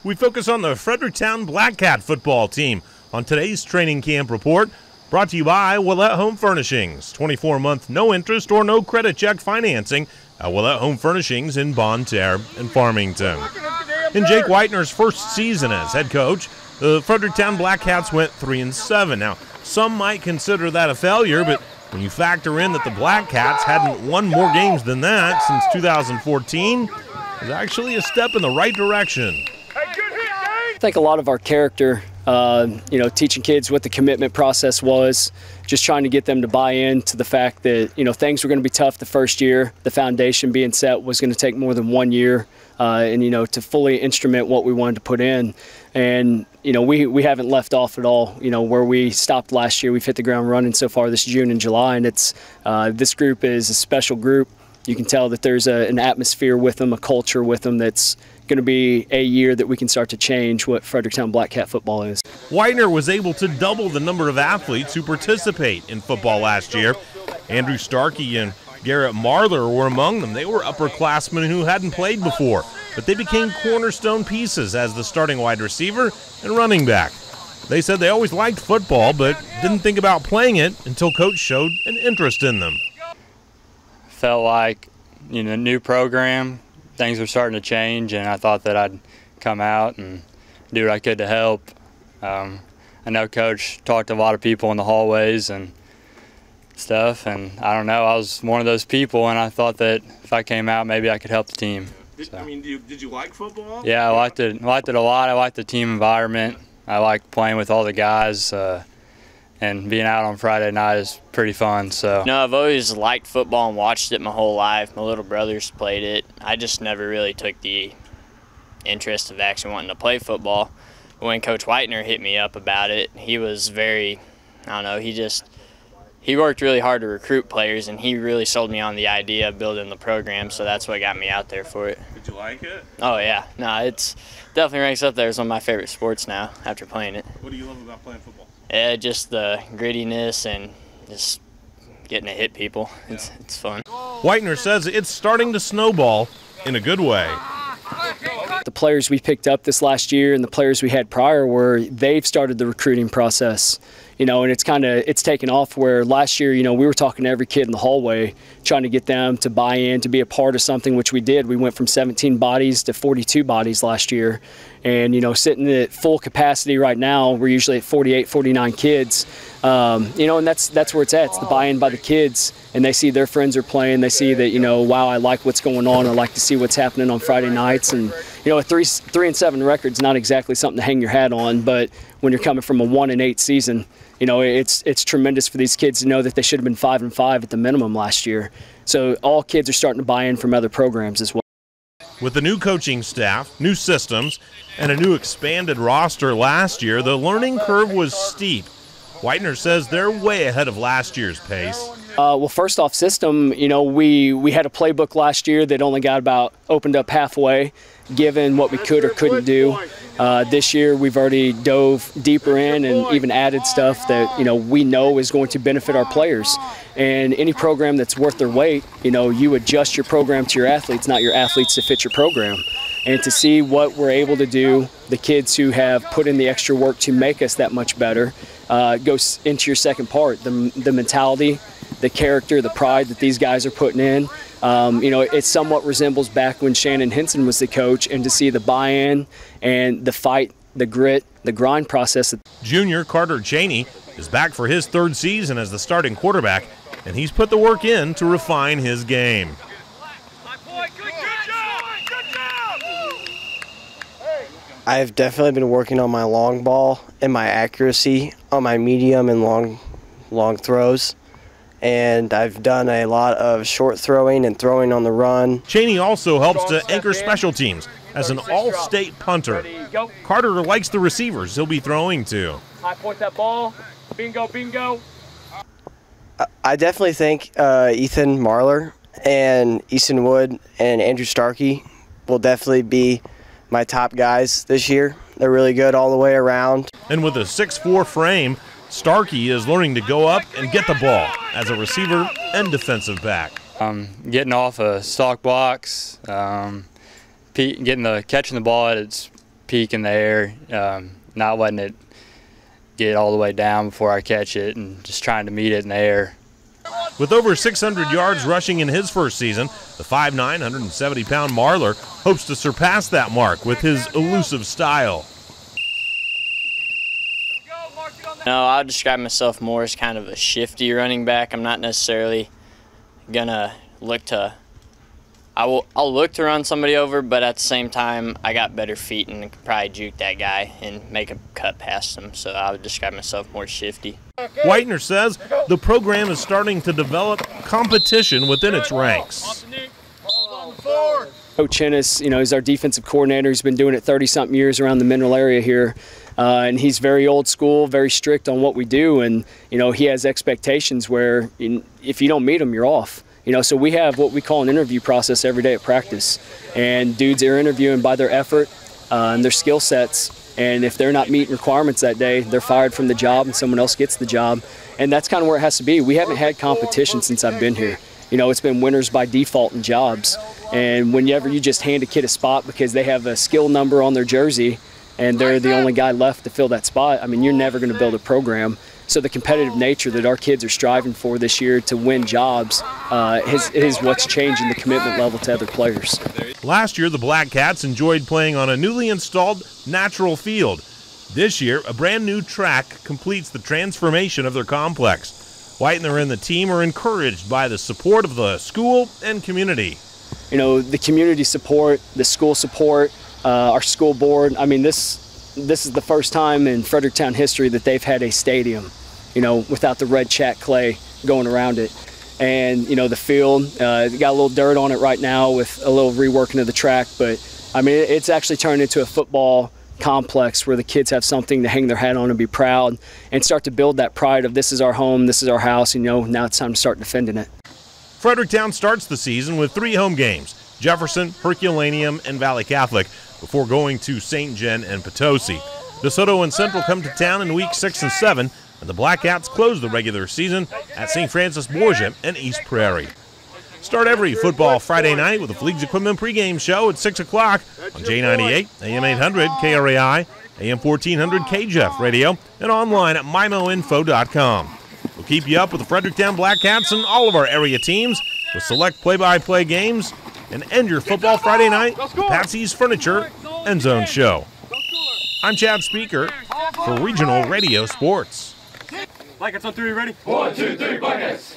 We focus on the Fredericktown Blackcat football team on today's training camp report, brought to you by Willette Home Furnishings. 24-month no interest or no credit check financing at Willette Home Furnishings in Bonne, Terre, and Farmington. In Jake Whitener's first season as head coach, the Fredericktown Blackcats went 3-7. Now, some might consider that a failure, but when you factor in that the Blackcats hadn't won more games than that since 2014, it's actually a step in the right direction. I think a lot of our character, teaching kids what the commitment process was, just trying to get them to buy into the fact that, things were going to be tough the first year. The foundation being set was going to take more than 1 year, to fully instrument what we wanted to put in. And, we haven't left off at all. Where we stopped last year, we've hit the ground running so far this June and July, and this group is a special group. You can tell that there's an atmosphere with them, a culture with them that's going to be a year that we can start to change what Fredericktown Blackcat football is. Whitener was able to double the number of athletes who participate in football last year. Andrew Starkey and Garrett Marler were among them. They were upperclassmen who hadn't played before, but they became cornerstone pieces as the starting wide receiver and running back. They said they always liked football, but didn't think about playing it until Coach showed an interest in them. Felt like, new program, things were starting to change, and I thought that I'd come out and do what I could to help. I know Coach talked to a lot of people in the hallways and stuff, and I don't know, I was one of those people, and I thought that if I came out, maybe I could help the team. Did you like football? Yeah, I liked it a lot. I liked the team environment. I liked playing with all the guys. And being out on Friday night is pretty fun. So. I've always liked football and watched it my whole life. My little brothers played it. I just never really took the interest of actually wanting to play football. But when Coach Whitener hit me up about it, he was very, he worked really hard to recruit players, and he really sold me on the idea of building the program, so that's what got me out there for it. Did you like it? Oh, yeah. No, it's definitely ranks up there as one of my favorite sports now after playing it. What do you love about playing football? Yeah, just the grittiness and just getting to hit people. It's fun. Whitener says it's starting to snowball in a good way. The players we picked up this last year and the players we had prior they've started the recruiting process. And it's taken off where last year, we were talking to every kid in the hallway, trying to get them to buy in, to be a part of something, which we did. We went from 17 bodies to 42 bodies last year. And, sitting at full capacity right now, we're usually at 48, 49 kids. And that's where it's at. It's the buy-in by the kids, and they see their friends are playing. They see that, wow, I like what's going on. I like to see what's happening on Friday nights. And, a 3-7 record's not exactly something to hang your hat on, but when you're coming from a 1-8 season, it's tremendous for these kids to know that they should have been 5-5 at the minimum last year. So all kids are starting to buy in from other programs as well. With the new coaching staff, new systems, and a new expanded roster last year, the learning curve was steep. Whitener says they're way ahead of last year's pace. Well, first off, system, we had a playbook last year that only got opened up halfway, given what we could or couldn't do. This year, we've already dove deeper in and even added stuff that, we know is going to benefit our players. And any program that's worth their weight, you adjust your program to your athletes, not your athletes to fit your program. And to see what we're able to do, the kids who have put in the extra work to make us that much better, goes into your second part, the mentality, the character, the pride that these guys are putting in. It somewhat resembles back when Shannon Henson was the coach, and to see the buy-in and the fight, the grit, the grind process. Junior Carter Cheney is back for his third season as the starting quarterback, and he's put the work in to refine his game. I've definitely been working on my long ball and my accuracy on my medium and long throws. And I've done a lot of short throwing and throwing on the run. Cheney also helps to anchor special teams as an all-state punter. Carter likes the receivers he'll be throwing to. High point that ball. Bingo, bingo. I definitely think Ethan Marler and Easton Wood and Andrew Starkey will definitely be my top guys this year. They're really good all the way around. And with a 6'4" frame, Starkey is learning to go up and get the ball as a receiver and defensive back. Getting off a stock box, catching the ball at its peak in the air, not letting it get all the way down before I catch it, and just trying to meet it in the air. With over 600 yards rushing in his first season, the 5'9", 170-pound Marler hopes to surpass that mark with his elusive style. No, I'll describe myself more as kind of a shifty running back. I'm not necessarily gonna look to. I'll look to run somebody over, but at the same time, I got better feet and could probably juke that guy and make a cut past him. So I would describe myself more shifty. Whitener says the program is starting to develop competition within its ranks. Coach Hennis, he's our defensive coordinator. He's been doing it 30-something years around the Mineral area here. And he's very old school, very strict on what we do. And, he has expectations where if you don't meet them, you're off. So we have what we call an interview process every day at practice. And dudes are interviewing by their effort and their skill sets. And if they're not meeting requirements that day, they're fired from the job and someone else gets the job. And that's kind of where it has to be. We haven't had competition since I've been here. It's been winners by default in jobs. And whenever you just hand a kid a spot because they have a skill number on their jersey and they're the only guy left to fill that spot, you're never going to build a program. So the competitive nature that our kids are striving for this year to win jobs is what's changing the commitment level to other players. Last year, the Blackcats enjoyed playing on a newly installed natural field. This year, a brand new track completes the transformation of their complex. Whitener and the team are encouraged by the support of the school and community. The community support, the school support, our school board. This is the first time in Fredericktown history that they've had a stadium, without the red chat clay going around it. And, the field, got a little dirt on it right now with a little reworking of the track. But, it's actually turned into a football complex where the kids have something to hang their hat on and be proud and start to build that pride of this is our home, this is our house, now it's time to start defending it. Fredericktown starts the season with 3 home games: Jefferson, Herculaneum, and Valley Catholic, before going to St. Gen and Potosi. DeSoto and Central come to town in weeks 6 and 7, and the Blackcats close the regular season at St. Francis Borgia and East Prairie. Start every football Friday night with the Fleets Equipment pregame show at 6 o'clock on J98, AM 800, KRAI, AM 1400 KJEF radio, and online at mimoinfo.com. We'll keep you up with the Fredericktown Blackcats and all of our area teams with select play-by-play games, and end your football Friday night with Patsy's Furniture End Zone Show. I'm Chad Speaker for Regional Radio Sports. Blackcats on 3, ready? 1, 2, 3, Blackcats!